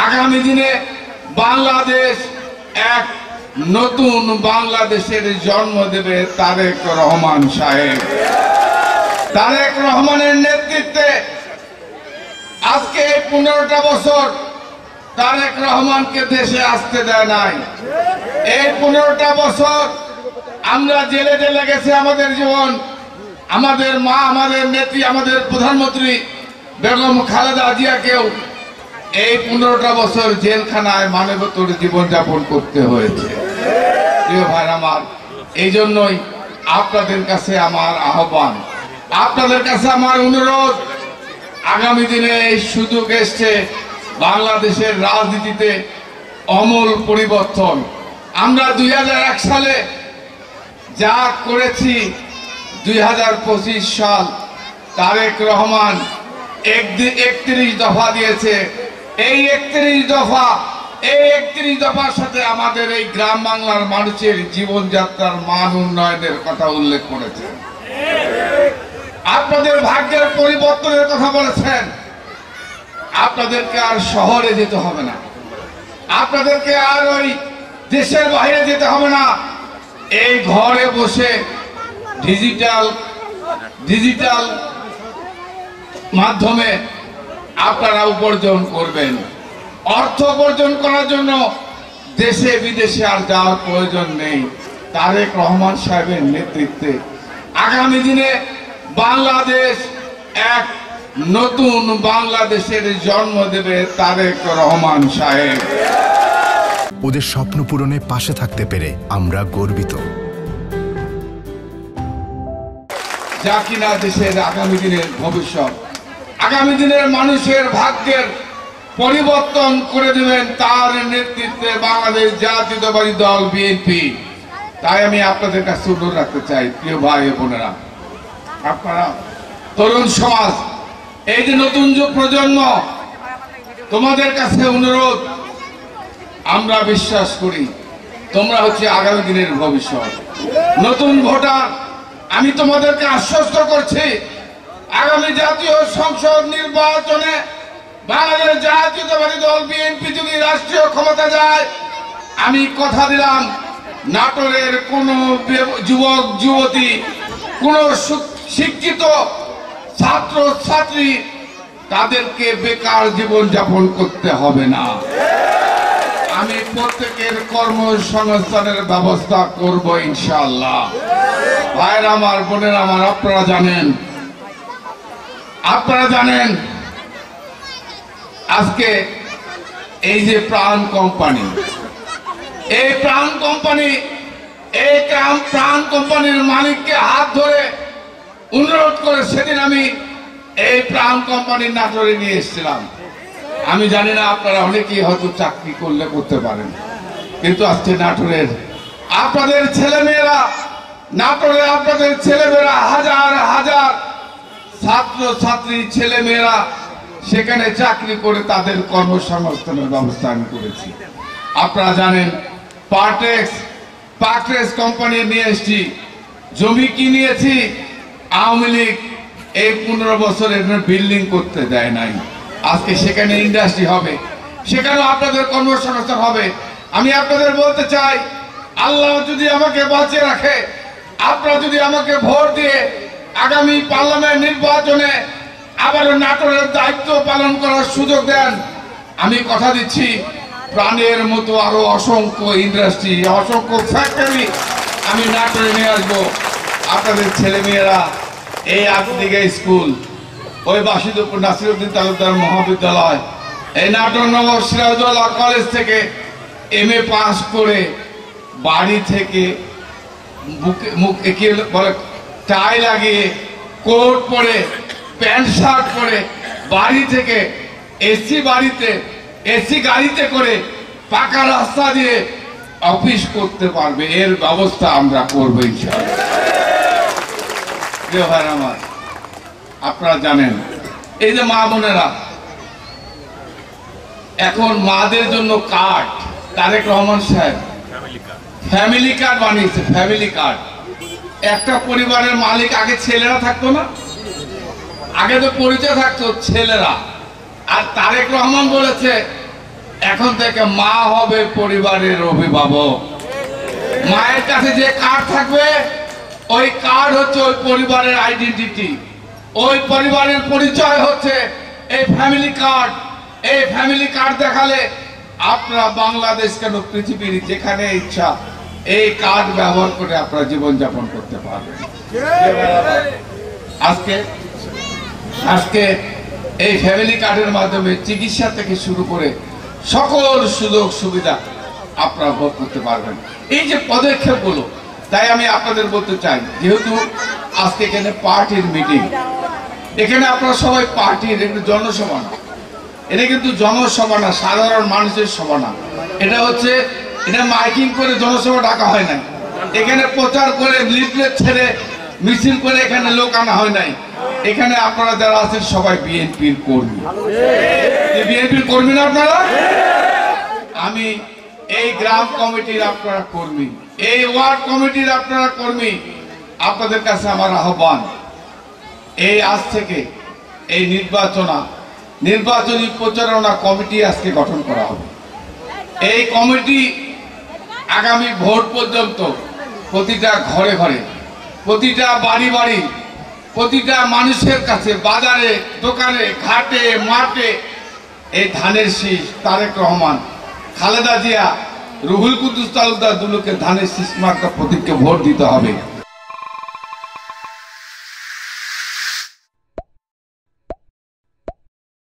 আগামী দিনে বাংলাদেশ এক নতুন বাংলাদেশের জন্ম দেবে তারেক রহমান সাহেব। তারেক রহমানের নেতৃত্বে আজকে 15টা বছর তারেক রহমানকে দেশে আসতে দেয় নাই। এই 15টা বছর আমরা জেলে জেলে গেছে আমাদের জীবন। আমাদের মা, আমাদের নেত্রী, আমাদের প্রধানমন্ত্রী বেগম খালেদা জিয়াকেও এই 15টা বছর জেলখানায় মানবতর জীবনযাপন করতে হয়েছে। প্রিয় ভাই আমার, এই জন্যই আপনাদের কাছে আমার আহ্বান, আপনাদের কাছে আমার অনুরোধ, আগামী দিনে এই সুযোগ এসছে বাংলাদেশের রাজনীতিতে আমূল পরিবর্তন। আমরা 2001 সালে যা করেছি, 2025 সাল তারেক রহমান 31 দফা দিয়েছে। এই 31 দফার সাথে আমাদের এই গ্রাম বাংলার মানুষের জীবনযাত্রার মান উন্নয়নের কথা উল্লেখ করেছেন। আপনাদের ভাগ্যের পরিবর্তনের কথা বলেছেন। আপনাদেরকে আর শহরে যেতে হবে না, আপনাদেরকে আর ওই দেশের বাইরে যেতে হবে না। এই ঘরে বসে ডিজিটাল মাধ্যমে আপনারা উপার্জন করবেন। অর্থ উপার্জন করার জন্য দেশে বিদেশে আর যাওয়ার প্রয়োজন নেই। তারেক রহমান সাহেবের নেতৃত্বে আগামী দিনে বাংলাদেশ এক নতুন বাংলাদেশের জন্ম দেবে তারেক রহমান সাহেব। ওদের স্বপ্ন পূরণে পাশে থাকতে পেরে আমরা গর্বিত। যা কিনা দেশের আগামী দিনের ভবিষ্যৎ, আগামী দিনের মানুষের ভাগ্যের পরিবর্তন করে দেবেন তার নেতৃত্বে বাংলাদেশ জাতীয়তাবাদী দল বিএনপি। তাই আমি আপনাদের কাছে অনুরোধ রাখতে চাই, প্রিয় ভাই বোনেরা, আপনারা তরুণ সমাজ, এই যে নতুন যুগ প্রজন্ম, তোমাদের কাছে অনুরোধ, আমরা বিশ্বাস করি তোমরা হচ্ছে আগামী দিনের ভবিষ্যৎ, নতুন ভোটার। আমি তোমাদেরকে আশ্বস্ত করছি, আগামী জাতীয় সংসদ নির্বাচনে বাংলাদেশ জাতীয়তাবাদী দল বিএনপি যদি রাষ্ট্রীয় ক্ষমতা যায়, আমি কথা দিলাম নাটোরের কোন যুবক যুবতী, কোন শিক্ষিত ছাত্র ছাত্রী, তাদেরকে বেকার জীবন যাপন করতে হবে না। আমি প্রত্যেকের কর্মসংস্থানের ব্যবস্থা করব ইনশাআল্লাহ। ভাইয়ের আমার, বোনের আমার, আপনারা জানেন আজকে এই যে প্রাণ কোম্পানি, এই প্রাণ কোম্পানির মালিককে হাত ধরে অনুরোধ করে সেদিন আমি এই প্রাণ কোম্পানির নাটোরে নিয়ে এসেছিলাম। আমি জানি না আপনারা অনেকেই হয়তো চাকরি করলে করতে পারেন, কিন্তু আজকে নাটোরের আপনাদের ছেলেমেয়েরা, নাটোরে আপনাদের ছেলেমেয়েরা, হাজার হাজার ছাত্র ছাত্রী ছেলেমেয়েরা সেখানে চাকরি করে তাদের কর্মসংস্থানের ব্যবস্থা আমি করেছি। আপনারা জানেন পার্ট্রেক্স কোম্পানি নিয়ে এসেছি, জমি কিনিয়েছি। আওয়ামী লীগ এই 15 বছরের বিল্ডিং করতে দেয় নাই। আজকে সেখানে ইন্ডাস্ট্রি হবে, সেখানেও আপনাদের কর্মসংস্থান হবে। আমি আপনাদের বলতে চাই, আল্লাহ যদি আমাকে বাঁচিয়ে রাখে, আপনারা যদি আমাকে ভোট দিয়ে আগামী পার্লামেন্ট নির্বাচনে আবারও নাটোরের দায়িত্ব পালন করার সুযোগ দেন, আমি কথা দিচ্ছি প্রাণের মতো আরো অসংখ্য ইন্ডাস্ট্রি, অসংখ্য ফ্যাক্টরি আমি নাটোরে নিয়ে আসবো। আপনাদের ছেলেমেয়েরা এই আদিদিঘা স্কুল, ওই বাসিদপুর নাসিরউদ্দিন তালুকদার মহাবিদ্যালয়, এই নাটোর নগর সিরাজউদ্দৌলা কলেজ থেকে MA পাস করে বাড়ি থেকে মুখে বলে টাই লাগিয়ে, কোট পরে, প্যান্ট শার্ট পরে বাড়ি থেকে এসি গাড়িতে করে পাকা রাস্তা দিয়ে অফিস করতে পারবে, এর ব্যবস্থা আমরা করবো ইনশাআল্লাহ। প্রিয় ভাই আমার, আপনারা জানেন এই যে মা বোনেরা, এখন মাদের জন্য কার্ড তারেক রহমান সাহেব ফ্যামিলি কার্ড বানিয়েছে। ফ্যামিলি কার্ড, একটা পরিবারের মালিক আগে ছেলেরা থাকতো না, আগে তো পরিচয় থাকতো ছেলেরা, আর তারেক রহমান বলেছে এখন থেকে মা হবে পরিবারের অভিভাবক। মায়ের কাছে যে কার্ড থাকবে ওই কার্ড হচ্ছে ওই পরিবারের আইডেন্টিটি, ওই পরিবারের পরিচয় হচ্ছে এই ফ্যামিলি কার্ড। এই ফ্যামিলি কার্ড দেখালে আপনারা বাংলাদেশ কেন পৃথিবীর যেখানে ইচ্ছা এই কার্ড ব্যবহার করে আপনারা জীবনযাপন করতে পারবেন। আজকে এই ফ্যামিলি কার্ডের মাধ্যমে চিকিৎসা থেকে শুরু করে সকল সুযোগ সুবিধা আপনারা ভোগ করতে পারবেন। এই যে পদক্ষেপগুলো, তাই আমি আপনাদের বলতে চাই, যেহেতু আজকে এখানে পার্টির মিটিং, এখানে আপনারা সবাই পার্টির, একটু জনসভা না, এটা কিন্তু জনসভা না, সাধারণ মানুষের সভা না, এটা মাইকিং করে জনসভা ডাকা হয় নাই, এখানে প্রচার করে লিফলেট ছেড়ে মিছিল করে এখানে লোক আনা হয় নাই। এখানে আপনারা যারা আছেন সবাই বিএনপির কর্মী। বিএনপির কর্মী না আপনারা? আমি এই গ্রাম কমিটির আপনারা কর্মী, এই ওয়ার্ড কমিটির আপনারা কর্মী। আপনাদের কাছে আমার আহ্বান, এই আজ থেকে এই নির্বাচনী প্রচারণা কমিটি আজকে গঠন করা হবে। এই কমিটি আগামী ভোট পর্যন্ত প্রতিটা ঘরে ঘরে, প্রতিটা বাড়ি বাড়ি, প্রতিটা মানুষের কাছে, বাজারে, দোকানে, ঘাটে, মাঠে এই ধানের শীষ, তারেক রহমান, খালেদা জিয়া, রুহুল কুদ্দুস তালুকদার দুলুকে ধানের শীষ মার্কা প্রতীককে ভোট দিতে হবে।